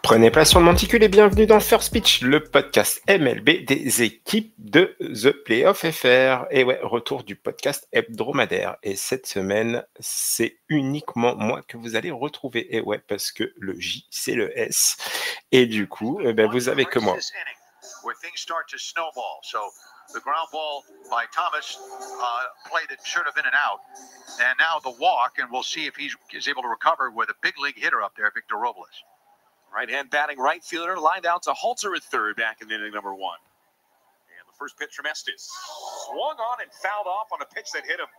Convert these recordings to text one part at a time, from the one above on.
Prenez place sur le monticule et bienvenue dans First Pitch, le podcast MLB des équipes de The Playoff FR. Et ouais, retour du podcast hebdomadaire. Et cette semaine, c'est uniquement moi que vous allez retrouver. Et ouais, parce que le J, c'est le S. Et du coup, vous avez que moi. The ground ball by Thomas play that should have been an out. And now the walk, and we'll see if he is able to recover with a big league hitter up there, Victor Robles. Right-hand batting right fielder lined out to Halter at third back in inning number one. And the first pitch from Estes. Swung on and fouled off on a pitch that hit him.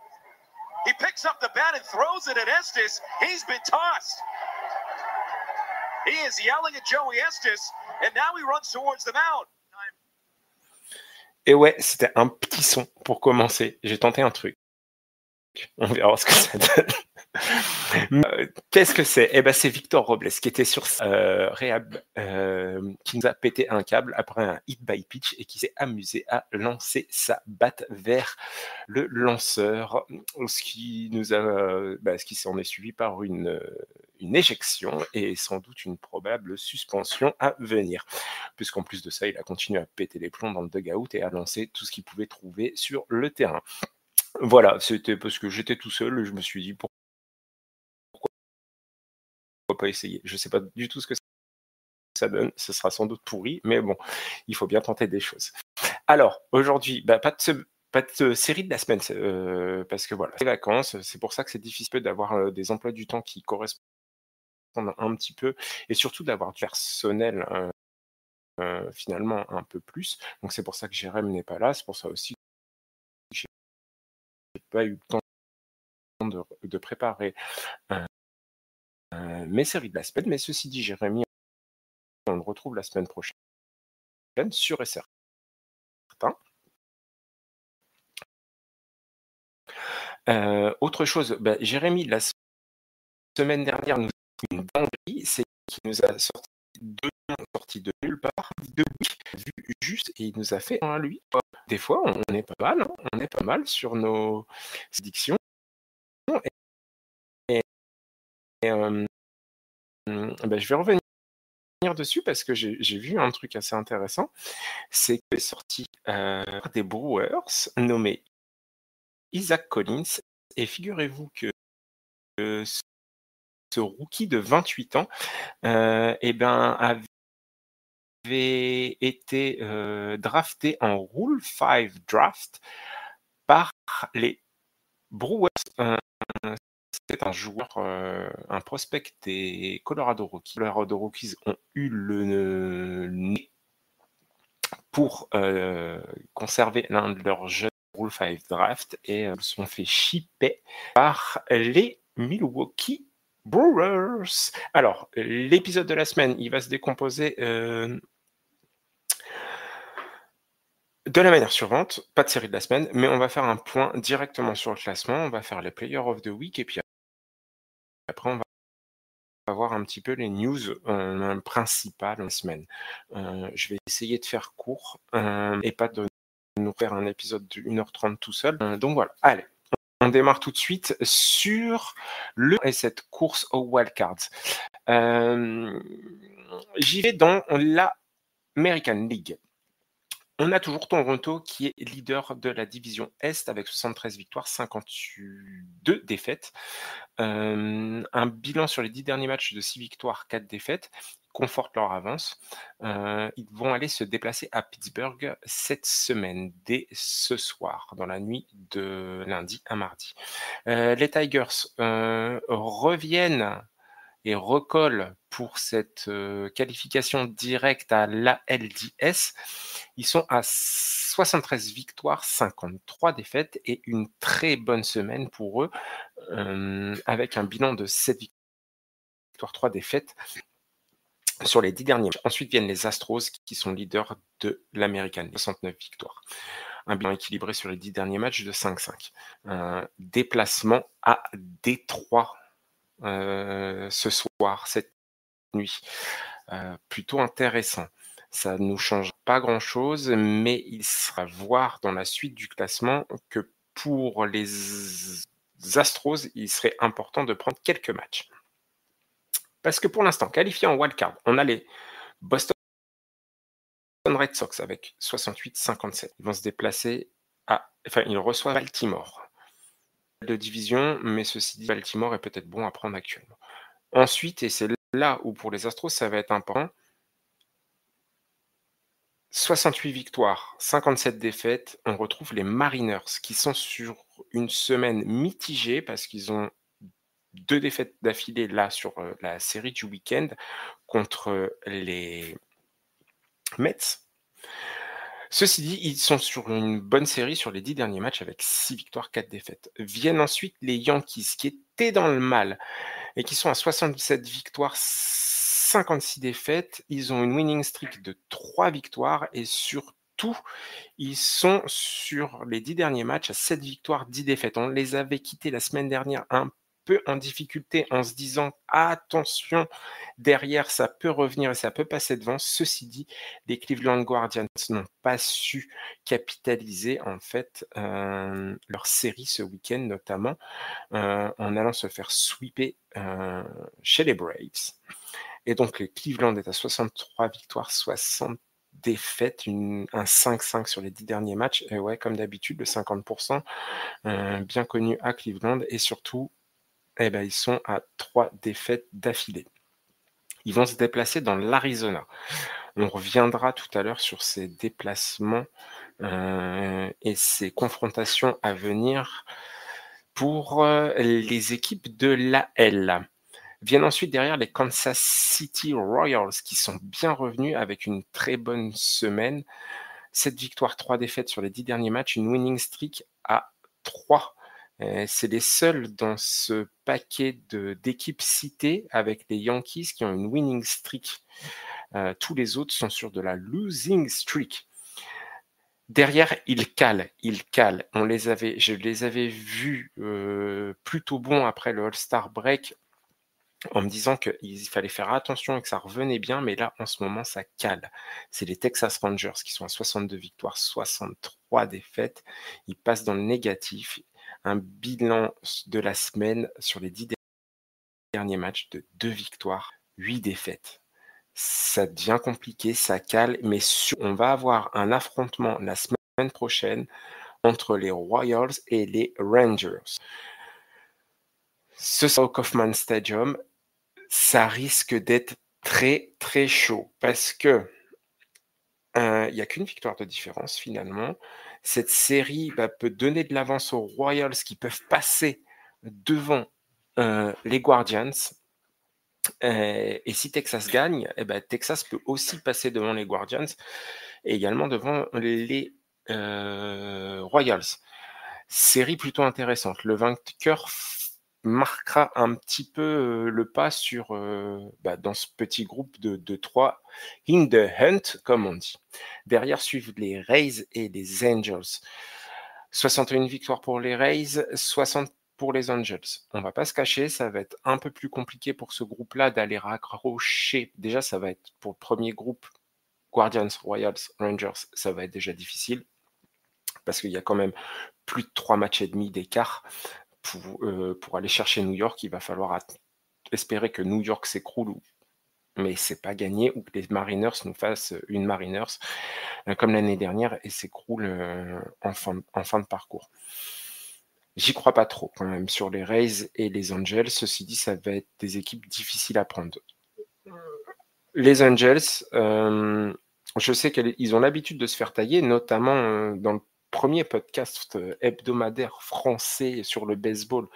He picks up the bat and throws it at Estes. He's been tossed. He is yelling at Joey Estes, and now he runs towards the mound. Et ouais, c'était un petit son pour commencer. J'ai tenté un truc. On verra ce que ça donne. Qu'est-ce que c'est ? C'est Victor Robles qui était sur réhab, qui nous a pété un câble après un hit by pitch et qui s'est amusé à lancer sa batte vers le lanceur, ce qui s'en est suivi par une éjection et sans doute une probable suspension à venir. Puisqu'en plus de ça, il a continué à péter les plombs dans le dugout et à lancer tout ce qu'il pouvait trouver sur le terrain. Voilà, c'était parce que j'étais tout seul et je me suis dit pourquoi pas essayer. Je ne sais pas du tout ce que ça donne, ce sera sans doute pourri, mais bon, il faut bien tenter des choses. Alors, aujourd'hui, pas de série de la semaine, parce que voilà, les vacances, c'est pour ça que c'est difficile d'avoir des emplois du temps qui correspondent un petit peu, et surtout d'avoir du personnel finalement un peu plus. Donc c'est pour ça que Jérém n'est pas là, c'est pour ça aussi que j'ai pas eu le temps de préparer mes séries de la semaine, mais ceci dit, Jérémy, on le retrouve la semaine prochaine, sûr et certain. Autre chose, Jérémy, la semaine dernière, nous a fait une dinguerie, c'est qu'il nous a sorti deux noms sortis de nulle part, deux vues juste, et il nous a fait un lui. Des fois, on est pas mal, hein, on est pas mal sur nos addictions. Je vais revenir dessus parce que j'ai vu un truc assez intéressant, c'est que est sorti des Brewers nommé Isaac Collins, et figurez-vous que ce rookie de 28 ans avait été drafté en Rule 5 draft par les Brewers. C'est un joueur, un prospect des Colorado Rockies. Les Colorado Rockies ont eu le nez pour conserver l'un de leurs jeunes Rule 5 draft et se sont fait shipper par les Milwaukee Brewers. Alors, l'épisode de la semaine, il va se décomposer de la manière suivante, pas de série de la semaine, mais on va faire un point directement sur le classement, on va faire les Player of the Week, et puis après on va voir un petit peu les news principales en semaine. Je vais essayer de faire court et pas de nous faire un épisode de 1h30 tout seul. Donc voilà, allez. On démarre tout de suite sur cette course aux wildcards. J'y vais dans l'American League. On a toujours Toronto qui est leader de la division Est avec 73 victoires, 52 défaites. Un bilan sur les 10 derniers matchs de 6 victoires, 4 défaites conforte leur avance. Ils vont aller se déplacer à Pittsburgh cette semaine, dès ce soir, dans la nuit de lundi à mardi. Les Tigers reviennent et recollent pour cette qualification directe à l'ALDS. Ils sont à 73 victoires, 53 défaites et une très bonne semaine pour eux, avec un bilan de 7 victoires, 3 défaites sur les 10 derniers matchs. Ensuite viennent les Astros qui sont leaders de l'American League, 69 victoires. Un bilan équilibré sur les 10 derniers matchs de 5-5. Déplacement à Détroit ce soir, cette nuit. Plutôt intéressant. Ça ne nous change pas grand-chose, mais il sera à voir dans la suite du classement que pour les Astros, il serait important de prendre quelques matchs. Parce que pour l'instant, qualifiés en wildcard, on a les Boston Red Sox avec 68-57. Ils vont se déplacer ils reçoivent Baltimore de division, mais ceci dit, Baltimore est peut-être bon à prendre actuellement. Ensuite, et c'est là où pour les Astros, ça va être important, 68 victoires, 57 défaites, on retrouve les Mariners qui sont sur une semaine mitigée parce qu'ils ont 2 défaites d'affilée là sur la série du week-end contre les Mets. Ceci dit, ils sont sur une bonne série sur les 10 derniers matchs avec 6 victoires, 4 défaites. Viennent ensuite les Yankees qui étaient dans le mal et qui sont à 67 victoires, 56 défaites. Ils ont une winning streak de 3 victoires et surtout, ils sont sur les 10 derniers matchs à 7 victoires, 10 défaites. On les avait quittés la semaine dernière un peu en difficulté en se disant attention, derrière ça peut revenir et ça peut passer devant. Ceci dit, les Cleveland Guardians n'ont pas su capitaliser en fait leur série ce week-end notamment en allant se faire sweeper chez les Braves. Et donc les Cleveland est à 63 victoires, 60 défaites, un 5-5 sur les 10 derniers matchs. Et ouais, comme d'habitude, le 50%, bien connu à Cleveland. Et surtout, ils sont à 3 défaites d'affilée. Ils vont se déplacer dans l'Arizona. On reviendra tout à l'heure sur ces déplacements et ces confrontations à venir pour les équipes de l'AL. Viennent ensuite derrière les Kansas City Royals qui sont bien revenus avec une très bonne semaine. 7 victoires, 3 défaites sur les 10 derniers matchs, une winning streak à 3. C'est les seuls dans ce paquet d'équipes citées avec les Yankees qui ont une winning streak. Tous les autres sont sur de la losing streak. Derrière, ils calent. Je les avais vus plutôt bons après le All-Star break en me disant qu'il fallait faire attention et que ça revenait bien, mais là, en ce moment, ça cale. C'est les Texas Rangers qui sont à 62 victoires, 63 défaites. Ils passent dans le négatif. Un bilan de la semaine sur les 10 derniers matchs de 2 victoires, 8 défaites. Ça devient compliqué, ça cale, mais on va avoir un affrontement la semaine prochaine entre les Royals et les Rangers. Ce sera au Kauffman Stadium. Ça risque d'être très très chaud parce que il n'y a qu'une victoire de différence finalement. Cette série peut donner de l'avance aux Royals qui peuvent passer devant les Guardians. Et si Texas gagne, Texas peut aussi passer devant les Guardians et également devant les Royals. Série plutôt intéressante. Le vainqueur marquera un petit peu le pas sur dans ce petit groupe de 3 in the hunt, comme on dit. Derrière suivent les Rays et les Angels. 61 victoires pour les Rays, 60 pour les Angels. On va pas se cacher, ça va être un peu plus compliqué pour ce groupe-là d'aller raccrocher. Déjà, ça va être pour le premier groupe, Guardians, Royals, Rangers, ça va être déjà difficile parce qu'il y a quand même plus de 3 matchs et demi d'écart pour aller chercher New York. Il va falloir espérer que New York s'écroule, mais c'est pas gagné, ou que les Mariners nous fassent une Mariners comme l'année dernière et s'écroulent en fin de parcours. J'y crois pas trop quand même sur les Rays et les Angels. Ceci dit, ça va être des équipes difficiles à prendre. Les Angels, je sais qu'ils ont l'habitude de se faire tailler, notamment dans le premier podcast hebdomadaire français sur le baseball.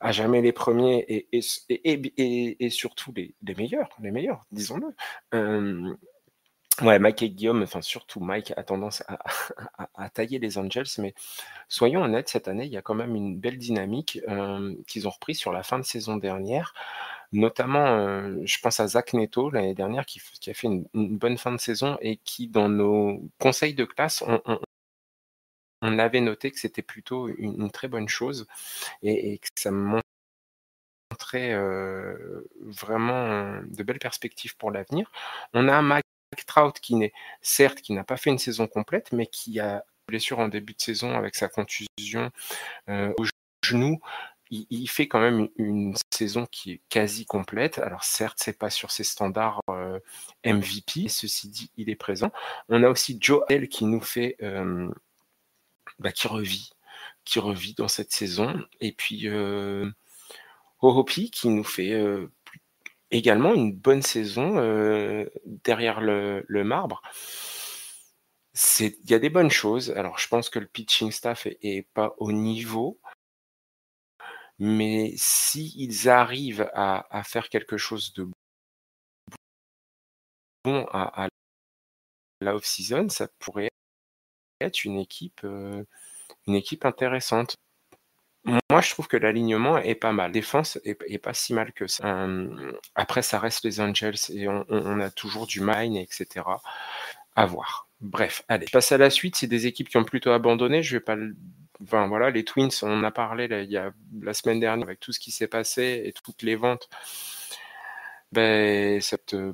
À jamais les premiers et surtout les meilleurs, disons-le. Ouais, Mike et Guillaume, enfin surtout Mike a tendance à tailler les Angels, mais soyons honnêtes, cette année, il y a quand même une belle dynamique qu'ils ont repris sur la fin de saison dernière. Notamment, je pense à Zach Neto l'année dernière qui a fait une bonne fin de saison et qui, dans nos conseils de classe, on avait noté que c'était plutôt une très bonne chose et que ça montrait vraiment de belles perspectives pour l'avenir. On a Mike Trout qui n'a pas fait une saison complète, mais qui a blessure en début de saison avec sa contusion au genou. il fait quand même une saison qui est quasi complète. Alors certes, c'est pas sur ses standards MVP, ceci dit, il est présent. On a aussi Joe Adell qui nous fait, qui revit dans cette saison. Et puis Hohopi qui nous fait également une bonne saison derrière le marbre. Il y a des bonnes choses. Alors, je pense que le pitching staff est pas au niveau, mais s'ils arrivent à faire quelque chose de bon à la off-season, ça pourrait être une équipe intéressante. Moi, je trouve que l'alignement est pas mal. Défense est pas si mal que ça. Après, ça reste les Angels et on a toujours du mine, etc. À voir. Bref, allez, je passe à la suite. C'est des équipes qui ont plutôt abandonné. Je vais pas Enfin voilà, les Twins, on en a parlé là, il y a la semaine dernière avec tout ce qui s'est passé et toutes les ventes. Ben,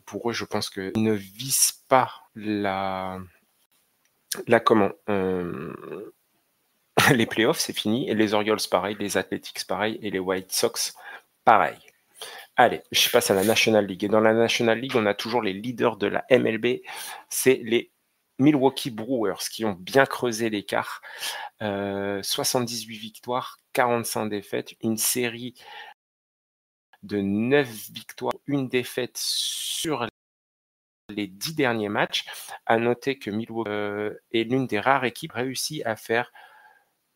pour eux, je pense qu'ils ne visent pas les playoffs, c'est fini. Et les Orioles, pareil. Les Athletics, pareil. Et les White Sox, pareil. Allez, je passe à la National League. Et dans la National League, on a toujours les leaders de la MLB. C'est les Milwaukee Brewers qui ont bien creusé l'écart. 78 victoires, 45 défaites. Une série de 9 victoires, une défaite sur les 10 derniers matchs. À noter que Milwaukee est l'une des rares équipes réussi à faire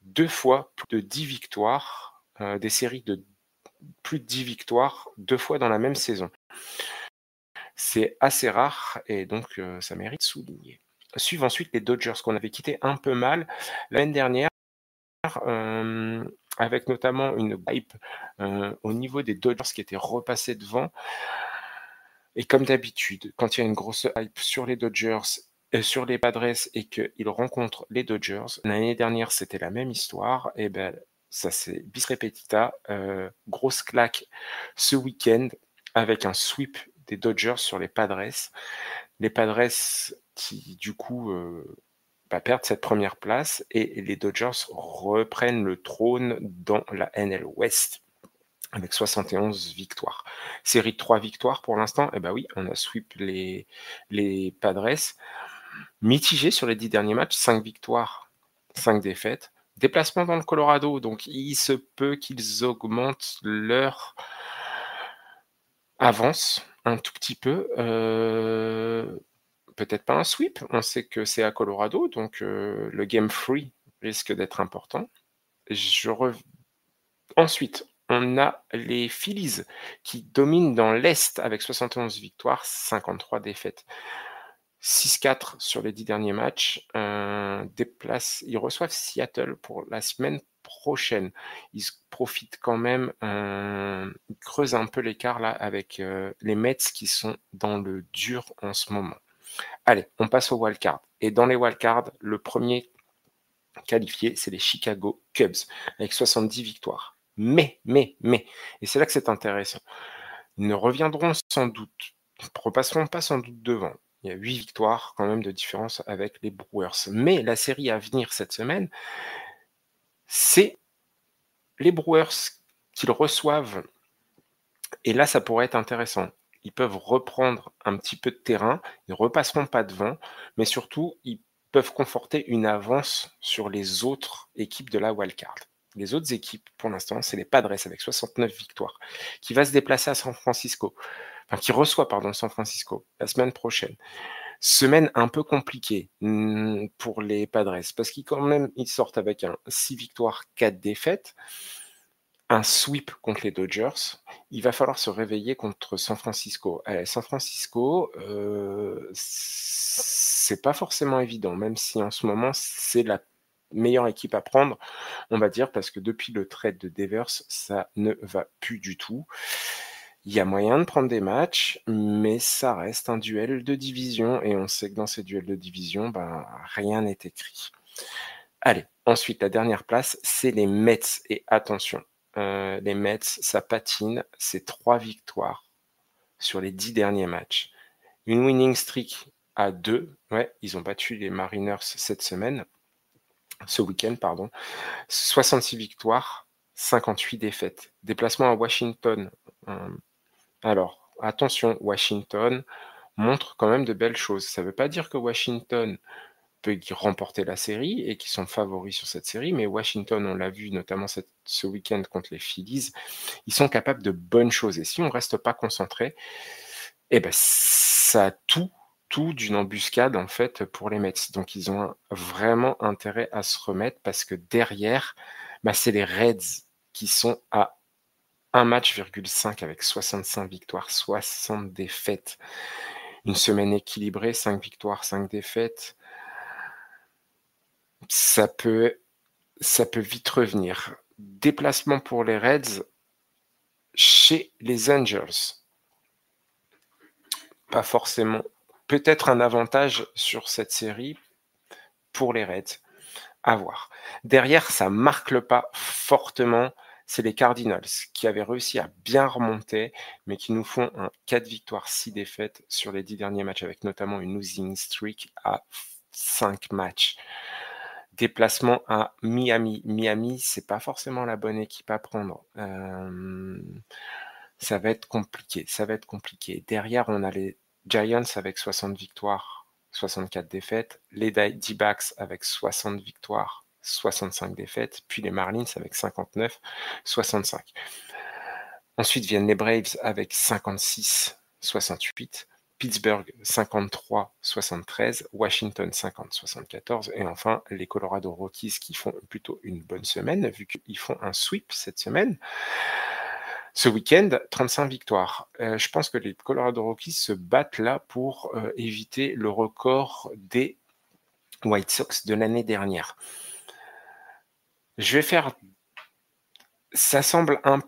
2 fois plus de 10 victoires, des séries de plus de 10 victoires, 2 fois dans la même saison. C'est assez rare et donc ça mérite de souligner. Suivent ensuite les Dodgers qu'on avait quitté un peu mal l'année dernière, avec notamment une hype au niveau des Dodgers qui étaient repassés devant. Et comme d'habitude, quand il y a une grosse hype sur les Dodgers, sur les Padres et qu'ils rencontrent les Dodgers, l'année dernière c'était la même histoire, et ben ça c'est bis repetita, grosse claque ce week-end avec un sweep des Dodgers sur les Padres. Les Padres qui du coup perdent cette première place et les Dodgers reprennent le trône dans la NL West avec 71 victoires. Série de 3 victoires pour l'instant, et ben oui, on a sweep les Padres. Mitigé sur les 10 derniers matchs, 5 victoires, 5 défaites. Déplacement dans le Colorado, donc il se peut qu'ils augmentent leur avance un tout petit peu. Peut-être pas un sweep, on sait que c'est à Colorado, donc le game free risque d'être important. Ensuite, on a les Phillies qui dominent dans l'Est avec 71 victoires, 53 défaites. 6-4 sur les 10 derniers matchs. Ils reçoivent Seattle pour la semaine prochaine. Ils profitent quand même, ils creusent un peu l'écart là avec les Mets qui sont dans le dur en ce moment. Allez, on passe au wildcard. Et dans les wildcards, le premier qualifié, c'est les Chicago Cubs avec 70 victoires. Mais, et c'est là que c'est intéressant, ils ne reviendront sans doute, ils ne repasseront pas sans doute devant. Il y a 8 victoires quand même de différence avec les Brewers. Mais la série à venir cette semaine, c'est les Brewers qu'ils reçoivent. Et là, ça pourrait être intéressant. Ils peuvent reprendre un petit peu de terrain, ils ne repasseront pas devant, mais surtout, ils peuvent conforter une avance sur les autres équipes de la wildcard. Les autres équipes, pour l'instant, c'est les Padres avec 69 victoires, qui va se déplacer à San Francisco, enfin qui reçoit, San Francisco, la semaine prochaine. Semaine un peu compliquée pour les Padres, parce qu'ils sortent avec un 6 victoires, 4 défaites, un sweep contre les Dodgers. Il va falloir se réveiller contre San Francisco. San Francisco, c'est pas forcément évident, même si en ce moment, c'est la meilleure équipe à prendre, on va dire, parce que depuis le trade de Devers, ça ne va plus du tout. Il y a moyen de prendre des matchs, mais ça reste un duel de division, et on sait que dans ces duels de division, rien n'est écrit. Allez, ensuite, la dernière place, c'est les Mets. Et attention, les Mets, ça patine, c'est 3 victoires sur les 10 derniers matchs. Une winning streak à 2, ouais, ils ont battu les Mariners ce week-end, 66 victoires, 58 défaites. Déplacement à Washington. Alors, attention, Washington montre quand même de belles choses. Ça ne veut pas dire que Washington peut remporter la série et qu'ils sont favoris sur cette série, mais Washington, on l'a vu notamment ce week-end contre les Phillies, ils sont capables de bonnes choses. Et si on ne reste pas concentré, eh ben, ça a tout d'une embuscade en fait pour les Mets. Donc ils ont vraiment intérêt à se remettre parce que derrière, c'est les Reds qui sont à 1 match,5 avec 65 victoires, 60 défaites. Une semaine équilibrée, 5 victoires, 5 défaites. Ça peut vite revenir. Déplacement pour les Reds chez les Angels. Pas forcément. Peut-être un avantage sur cette série pour les Reds. À voir. Derrière, ça marque le pas fortement. C'est les Cardinals qui avaient réussi à bien remonter, mais qui nous font un 4 victoires, 6 défaites sur les 10 derniers matchs, avec notamment une losing streak à 5 matchs. Déplacement à Miami. Miami, c'est pas forcément la bonne équipe à prendre. Ça va être compliqué. Derrière, on a les Giants avec 60 victoires, 64 défaites. Les D-backs avec 60 victoires, 65 défaites. Puis les Marlins avec 59, 65. Ensuite viennent les Braves avec 56, 68. Pittsburgh 53, 73, Washington 50, 74, et enfin les Colorado Rockies qui font plutôt une bonne semaine, vu qu'ils font un sweep cette semaine. Ce week-end, 35 victoires. Je pense que les Colorado Rockies se battent là pour éviter le record des White Sox de l'année dernière. Ça semble un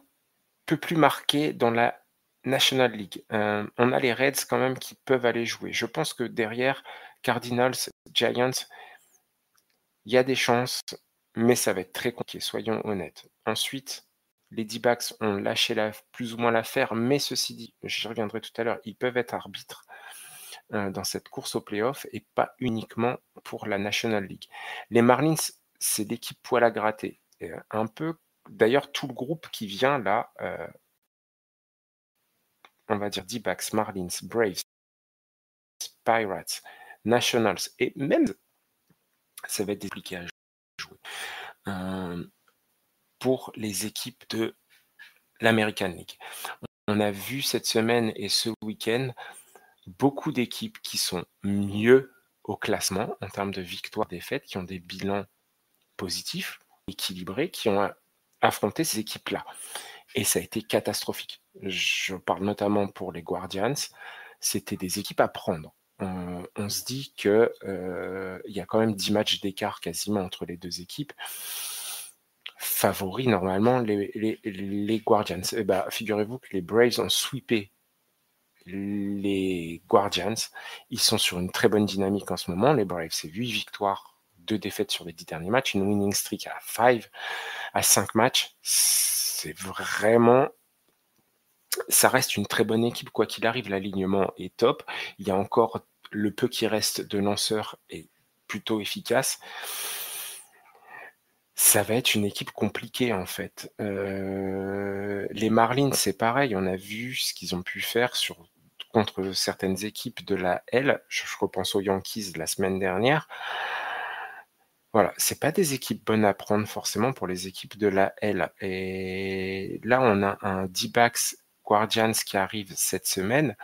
peu plus marqué dans la National League. On a les Reds quand même qui peuvent aller jouer. Je pense que derrière, Cardinals, Giants, il y a des chances, mais ça va être très compliqué, soyons honnêtes. Ensuite, les D-backs ont lâché plus ou moins l'affaire, mais ceci dit, j'y reviendrai tout à l'heure, ils peuvent être arbitres dans cette course au playoff et pas uniquement pour la National League. Les Marlins, c'est l'équipe poil à gratter. Un peu, d'ailleurs, tout le groupe qui vient là, on va dire D-backs, Marlins, Braves, Pirates, Nationals, et même, ça va être compliqué à jouer. Pour les équipes de l'American League. On a vu cette semaine et ce week-end beaucoup d'équipes qui sont mieux au classement en termes de victoires-défaites, qui ont des bilans positifs, équilibrés, qui ont affronté ces équipes-là. Et ça a été catastrophique. Je parle notamment pour les Guardians. C'était des équipes à prendre. On se dit qu'il y a quand même 10 matchs d'écart quasiment entre les deux équipes. Favoris normalement les Guardians. Eh ben, figurez-vous que les Braves ont sweepé les Guardians. Ils sont sur une très bonne dynamique en ce moment. Les Braves, c'est 8 victoires, 2 défaites sur les 10 derniers matchs, une winning streak à 5 matchs. C'est vraiment... Ça reste une très bonne équipe, quoi qu'il arrive, l'alignement est top. Il y a encore le peu qui reste de lanceurs est plutôt efficace. Ça va être une équipe compliquée en fait. Les Marlins, c'est pareil, on a vu ce qu'ils ont pu faire contre certaines équipes de la L. Je repense aux Yankees la semaine dernière. Voilà, c'est pas des équipes bonnes à prendre forcément pour les équipes de la L. Et là, on a un D-backs Guardians qui arrive cette semaine.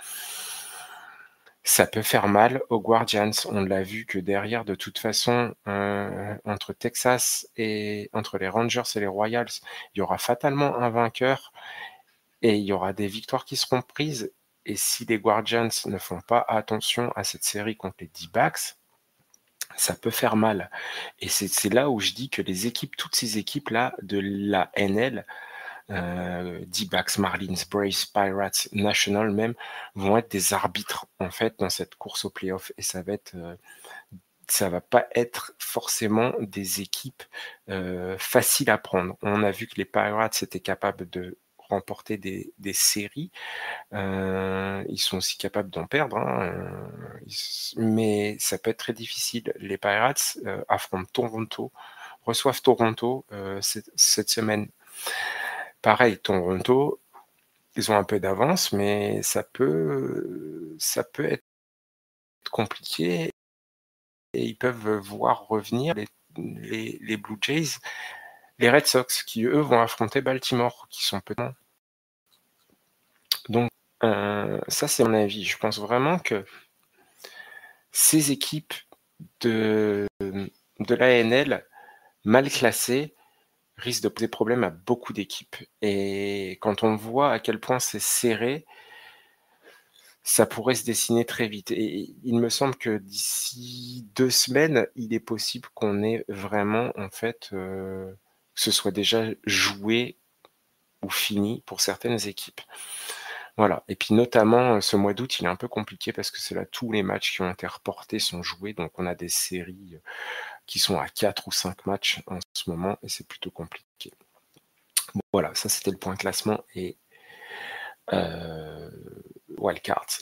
Ça peut faire mal aux Guardians. On l'a vu que derrière, de toute façon, entre Texas et entre les Rangers et les Royals, il y aura fatalement un vainqueur et il y aura des victoires qui seront prises. Et si les Guardians ne font pas attention à cette série contre les D-backs, ça peut faire mal. Et c'est là où je dis que toutes ces équipes-là de la NL, D-backs, Marlins, Braves, Pirates, National même, vont être des arbitres en fait dans cette course au playoff et ça va pas être forcément des équipes faciles à prendre. On a vu que les Pirates étaient capables de remporter des séries, ils sont aussi capables d'en perdre, mais ça peut être très difficile. Les Pirates affrontent Toronto, reçoivent Toronto cette semaine. Pareil, Toronto, ils ont un peu d'avance, mais ça peut être compliqué et ils peuvent voir revenir les Blue Jays, les Red Sox, qui eux vont affronter Baltimore, qui sont peut-être. Donc ça c'est mon avis. Je pense vraiment que ces équipes de l'ANL mal classées risquent de poser problème à beaucoup d'équipes. Et quand on voit à quel point c'est serré, ça pourrait se dessiner très vite. Et il me semble que d'ici 2 semaines, il est possible qu'on ait vraiment, en fait, que ce soit déjà joué ou fini pour certaines équipes. Voilà. Et puis notamment, ce mois d'août, il est un peu compliqué parce que c'est là tous les matchs qui ont été reportés sont joués. Donc on a des séries qui sont à 4 ou 5 matchs en ce moment et c'est plutôt compliqué. Bon, voilà, ça c'était le point classement et wildcards.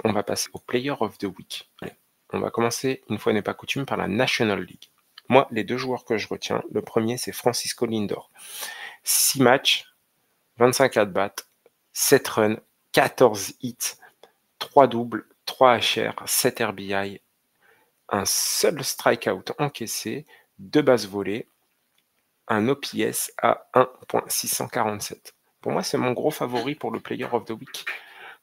On va passer au Player of the Week. Allez, on va commencer, une fois n'est pas coutume, par la National League. Moi, les 2 joueurs que je retiens, le premier c'est Francisco Lindor. 6 matchs, 25 at-bats, 7 runs, 14 hits, 3 doubles, 3 HR, 7 RBI, un seul strikeout encaissé, 2 bases volées, un OPS à 1.647. Pour moi, c'est mon gros favori pour le Player of the Week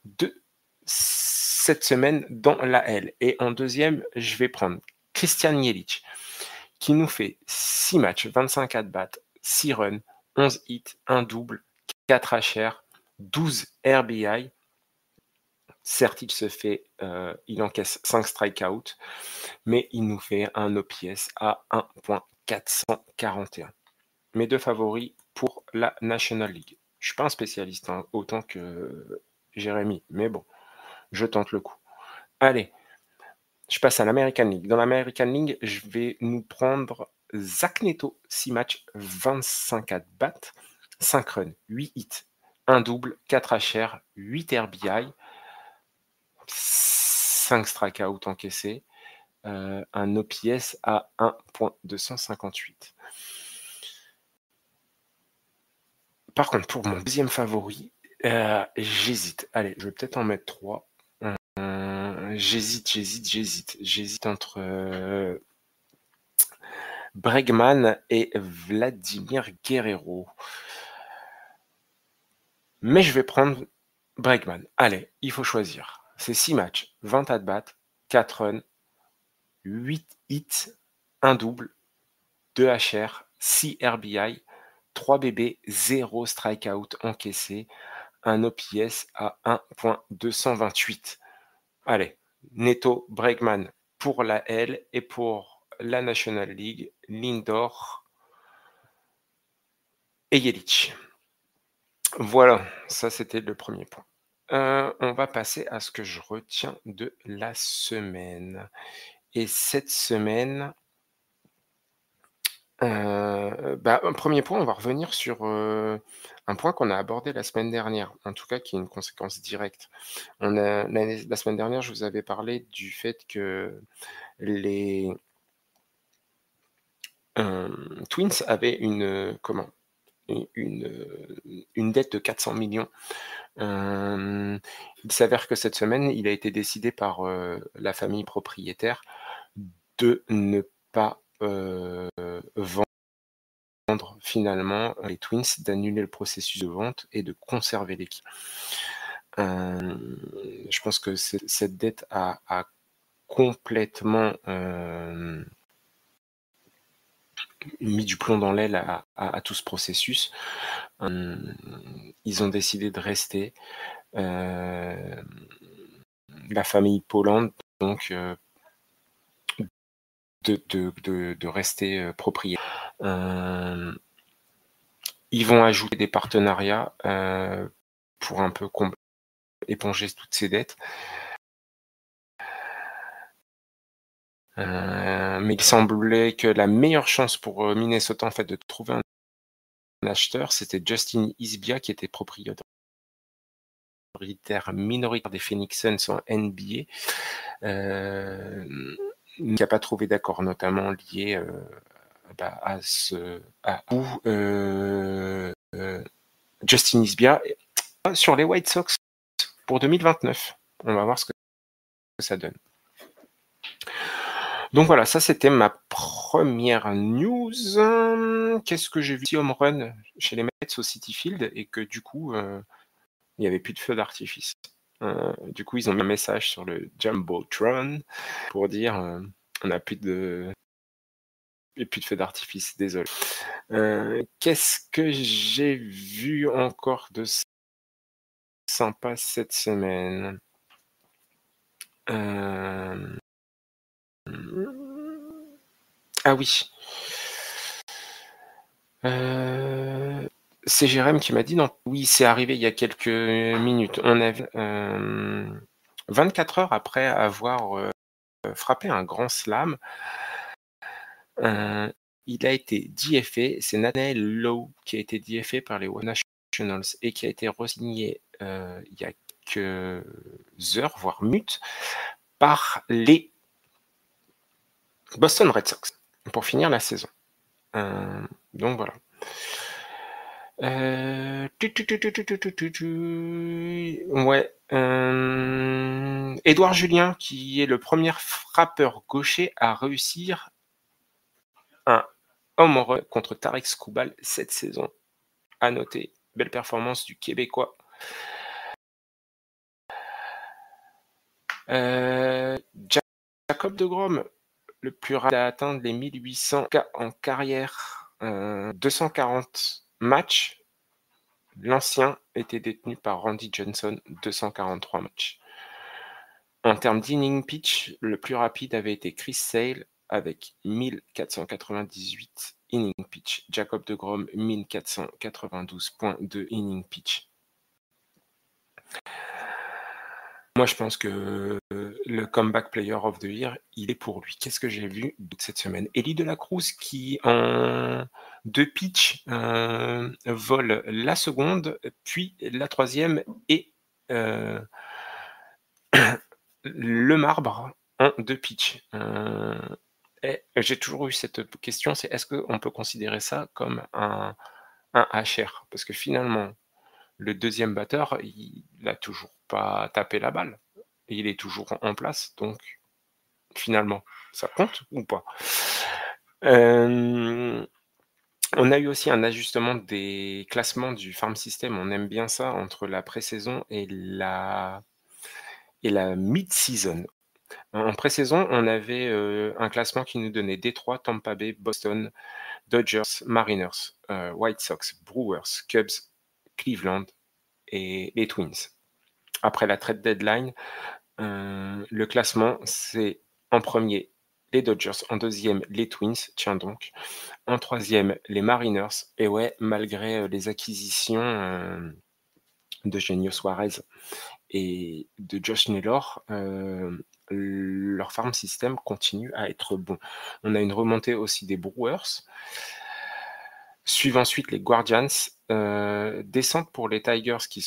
de cette semaine dans la L. Et en deuxième, je vais prendre Christian Yelich, qui nous fait 6 matchs, 25 at-bats, 6 runs, 11 hits, 1 double, 4 HR, 12 RBI. Certes, il encaisse 5 strikeouts, mais il nous fait un OPS à 1.441. Mes 2 favoris pour la National League. Je suis pas un spécialiste, hein, autant que Jérémy, mais bon, je tente le coup. Allez, je passe à l'American League. Dans l'American League, je vais nous prendre Zach Neto, 6 matchs, 25 at-bats, 5 runs, 8 hits, 1 double, 4 HR, 8 RBI, 5 strikeouts encaissés, un OPS à 1.258. Par contre, pour mon deuxième favori, j'hésite. Allez, je vais peut-être en mettre 3. J'hésite entre Bregman et Vladimir Guerrero. Mais je vais prendre Bregman. Allez, il faut choisir. C'est 6 matchs, 20 at-bats, 4 runs, 8 hits, 1 double, 2 HR, 6 RBI, 3 BB, 0 strikeout encaissé, un OPS à 1.228. Allez, Neto, Bregman pour la L et pour la National League, Lindor et Yelich. Voilà, ça c'était le premier point. On va passer à ce que je retiens de la semaine. Et cette semaine, premier point, on va revenir sur un point qu'on a abordé la semaine dernière, en tout cas qui est une conséquence directe. La semaine dernière, je vous avais parlé du fait que les Twins avaient une dette de 400 millions. Il s'avère que cette semaine, il a été décidé par la famille propriétaire de ne pas vendre finalement les Twins, d'annuler le processus de vente et de conserver l'équipe. Je pense que cette dette a complètement mis du plomb dans l'aile à tout ce processus. Ils ont décidé de rester. La famille Poland, donc, de rester propriétaire. Ils vont ajouter des partenariats pour un peu éponger toutes ces dettes. Mais il semblait que la meilleure chance pour Minnesota en fait de trouver un acheteur, c'était Justin Isbia qui était propriétaire minoritaire des Phoenix Suns en NBA, qui n'a pas trouvé d'accord, notamment lié à Justin Isbia sur les White Sox pour 2029. On va voir ce que ça donne. Donc voilà, ça c'était ma première news. Qu'est-ce que j'ai vu? Home run chez les Mets au Citi Field et que du coup, il n'y avait plus de feu d'artifice. Du coup, ils ont mis un message sur le Jumbotron pour dire on n'a plus de feu d'artifice, désolé. Qu'est-ce que j'ai vu encore de sympa cette semaine? Ah oui. C'est Jérém qui m'a dit non. Oui, c'est arrivé il y a quelques minutes. On avait 24 heures après avoir frappé un grand slam. Il a été DFA. C'est Nathaniel Lowe qui a été DFA par les Nationals et qui a été re-signé il y a quelques heures, voire minutes, par les Boston Red Sox pour finir la saison. Donc voilà. Ouais. Édouard Julien, qui est le premier frappeur gaucher à réussir un home run contre Tarik Skubal cette saison. À noter, belle performance du Québécois. Jacob deGrom, le plus rapide à atteindre les 1800 cas en carrière, 240 matchs. L'ancien était détenu par Randy Johnson, 243 matchs. En termes d'inning pitch, le plus rapide avait été Chris Sale avec 1498 inning pitch. Jacob deGrom, 1492.2 inning pitch. Moi, je pense que le Comeback Player of the Year, il est pour lui. Qu'est-ce que j'ai vu cette semaine? Elly De La Cruz qui, en 2 pitchs, vole la seconde, puis la troisième et le marbre en 2 pitchs. J'ai toujours eu cette question, c'est est-ce qu'on peut considérer ça comme un HR? Parce que finalement, le deuxième batteur, il n'a toujours pas tapé la balle. Il est toujours en place, donc finalement, ça compte ou pas? On a eu aussi un ajustement des classements du farm system, on aime bien ça, entre la pré-saison et la mid-season. En pré-saison, on avait un classement qui nous donnait Détroit, Tampa Bay, Boston, Dodgers, Mariners, White Sox, Brewers, Cubs, Cleveland et les Twins. Après la trade deadline, le classement, c'est en premier les Dodgers, en deuxième les Twins, tiens donc, en troisième les Mariners, et ouais, malgré les acquisitions de Eugenio Suarez et de Josh Naylor, leur farm system continue à être bon. On a une remontée aussi des Brewers. Suivent ensuite les Guardians, descente pour les Tigers qui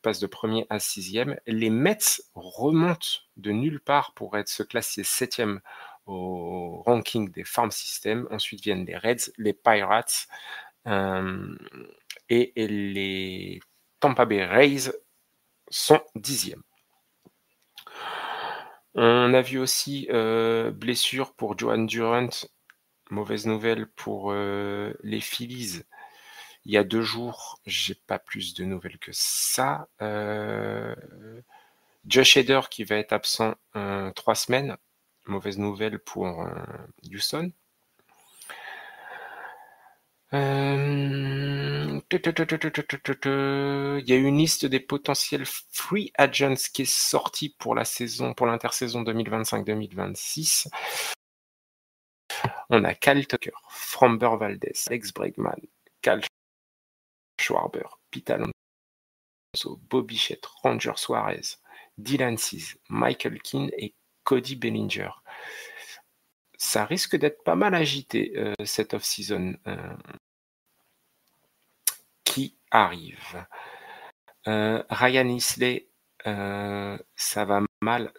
passent de premier à 6e. Les Mets remontent de nulle part pour se classer 7e au ranking des farm systems. Ensuite viennent les Reds, les Pirates et les Tampa Bay Rays sont 10e. On a vu aussi blessure pour Johan Durant. Mauvaise nouvelle pour les Phillies. Il y a 2 jours, j'ai pas plus de nouvelles que ça. Josh Hader qui va être absent 3 semaines. Mauvaise nouvelle pour Houston. Il y a une liste des potentiels free agents qui est sortie pour l'intersaison 2025-2026. On a Kyle Tucker, Framber Valdez, Alex Bregman, Cal Schwarber, Pete Alonso, Bobby Bichette, Ranger Suarez, Dylan Cease, Michael Keane et Cody Bellinger. Ça risque d'être pas mal agité cette off-season qui arrive. Ryan Isley, ça va mal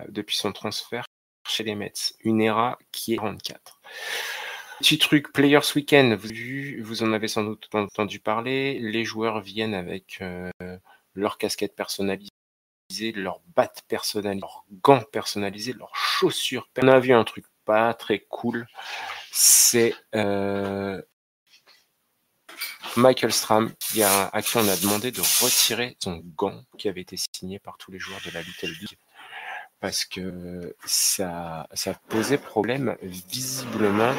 depuis son transfert chez les Mets. Une ERA qui est 44. Petit truc, Players Weekend, vous en avez sans doute entendu parler. Les joueurs viennent avec leurs casquettes personnalisées, leurs battes personnalisées, leurs gants personnalisés, leurs chaussures. On a vu un truc pas très cool. C'est Michael Stram à qui on a demandé de retirer son gant qui avait été signé par tous les joueurs de la Little League parce que ça posait problème visiblement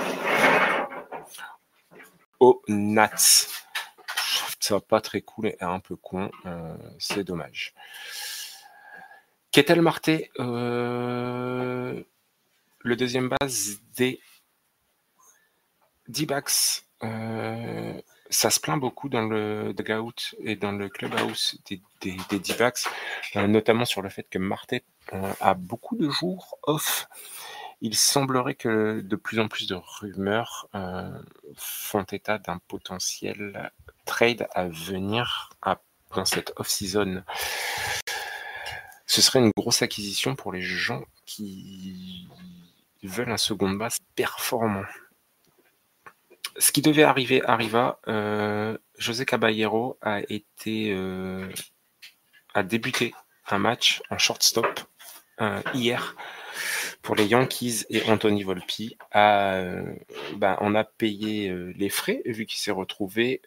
aux Nats. Ça va pas très cool et un peu con, c'est dommage. Ketel Marté, le deuxième base des D-backs, ça se plaint beaucoup dans le dugout et dans le clubhouse des D-backs, notamment sur le fait que Marté a beaucoup de jours off. Il semblerait que de plus en plus de rumeurs font état d'un potentiel trade à venir dans cette off-season. Ce serait une grosse acquisition pour les gens qui veulent un second base performant. Ce qui devait arriver arriva. José Caballero a débuté un match en shortstop hier pour les Yankees et Anthony Volpi. On a payé les frais vu qu'il s'est retrouvé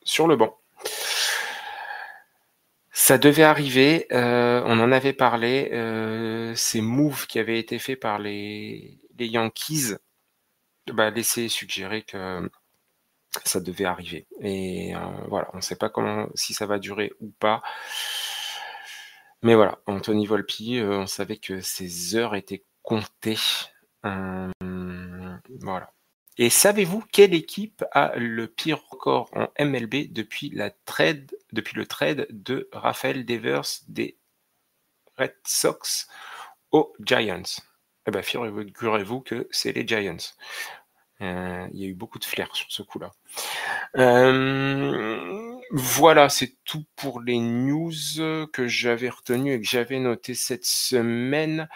sur le banc. Ça devait arriver, on en avait parlé, ces moves qui avaient été faits par les Yankees laissaient suggérer que ça devait arriver. Et voilà, on ne sait pas si ça va durer ou pas. Mais voilà, Anthony Volpi, on savait que ses heures étaient comptées. Voilà. Et savez-vous quelle équipe a le pire record en MLB depuis le trade de Rafael Devers des Red Sox aux Giants? Eh bien, figurez-vous que c'est les Giants. Il y a eu beaucoup de flair sur ce coup-là. Voilà, c'est tout pour les news que j'avais retenues et que j'avais notées cette semaine.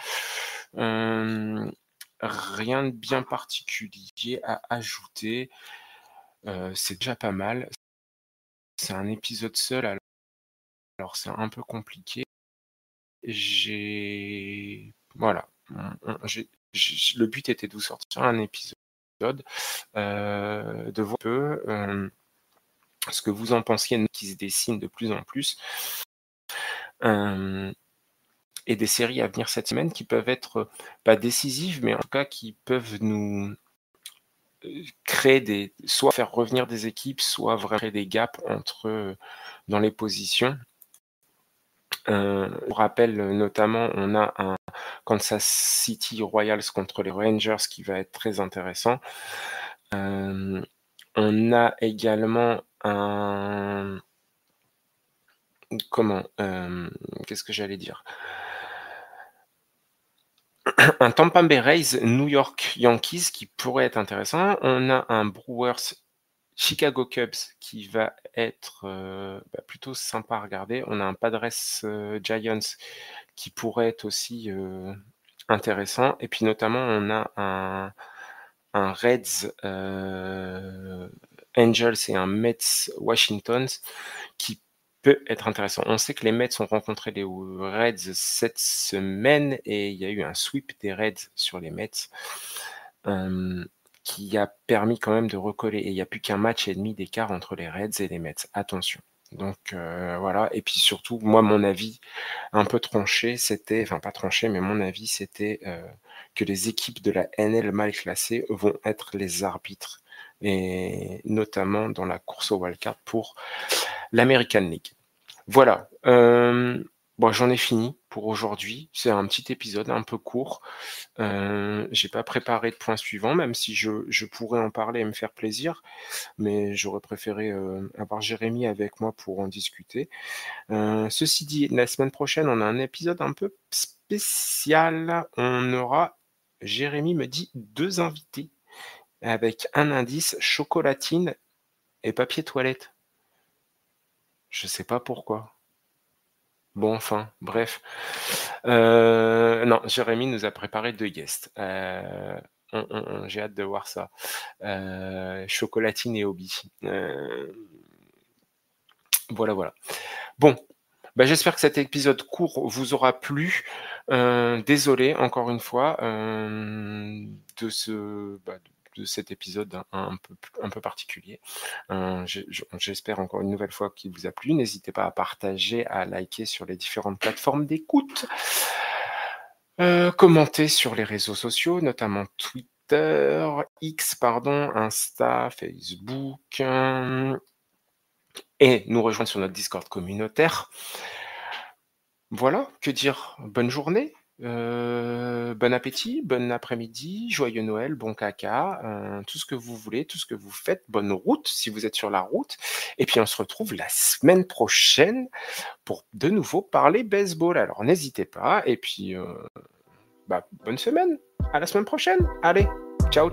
Rien de bien particulier à ajouter. C'est déjà pas mal. C'est un épisode seul, alors c'est un peu compliqué. Voilà. Le but était de vous sortir un épisode, de voir un peu ce que vous en pensiez, qui se dessine de plus en plus. Et des séries à venir cette semaine qui peuvent être pas décisives, mais en tout cas qui peuvent nous créer soit faire revenir des équipes, soit vraiment créer des gaps dans les positions. On rappelle notamment, on a un Kansas City Royals contre les Rangers qui va être très intéressant. On a également qu'est-ce que j'allais dire? Un Tampa Bay Rays New York Yankees qui pourrait être intéressant. On a un Brewers Chicago Cubs qui va être plutôt sympa à regarder. On a un Padres Giants qui pourrait être aussi intéressant. Et puis notamment, on a un Reds Angels et un Mets Washington qui peut être intéressant. On sait que les Mets ont rencontré les Reds cette semaine et il y a eu un sweep des Reds sur les Mets qui a permis quand même de recoller. Et il n'y a plus qu'un match et demi d'écart entre les Reds et les Mets. Attention. Donc voilà. Et puis surtout, moi, mon avis un peu tranché, pas tranché, mais mon avis, c'était que les équipes de la NL mal classées vont être les arbitres, et notamment dans la course au wildcard pour l'American League. Voilà. J'en ai fini pour aujourd'hui. C'est un petit épisode un peu court. J'ai pas préparé de point suivant, même si je pourrais en parler et me faire plaisir, mais j'aurais préféré avoir Jérémy avec moi pour en discuter. Ceci dit, la semaine prochaine, on a un épisode un peu spécial. On aura, Jérémy me dit, 2 invités avec un indice chocolatine et papier toilette. Je sais pas pourquoi. Bon, enfin, bref. Non, Jérémy nous a préparé 2 guests. J'ai hâte de voir ça. Chocolatine et Obi. Voilà. Bon, bah, j'espère que cet épisode court vous aura plu. Désolé encore une fois de cet épisode un peu particulier. J'espère encore une nouvelle fois qu'il vous a plu. N'hésitez pas à partager, à liker sur les différentes plateformes d'écoute. Commentez sur les réseaux sociaux, notamment Twitter, X, Insta, Facebook, et nous rejoindre sur notre Discord communautaire. Voilà, que dire? Bonne journée, bon appétit, bon après-midi, joyeux Noël, bon caca, tout ce que vous voulez, tout ce que vous faites. Bonne route si vous êtes sur la route. Et puis on se retrouve la semaine prochaine pour de nouveau parler baseball. Alors n'hésitez pas. Et puis bonne semaine. À la semaine prochaine. Allez, ciao.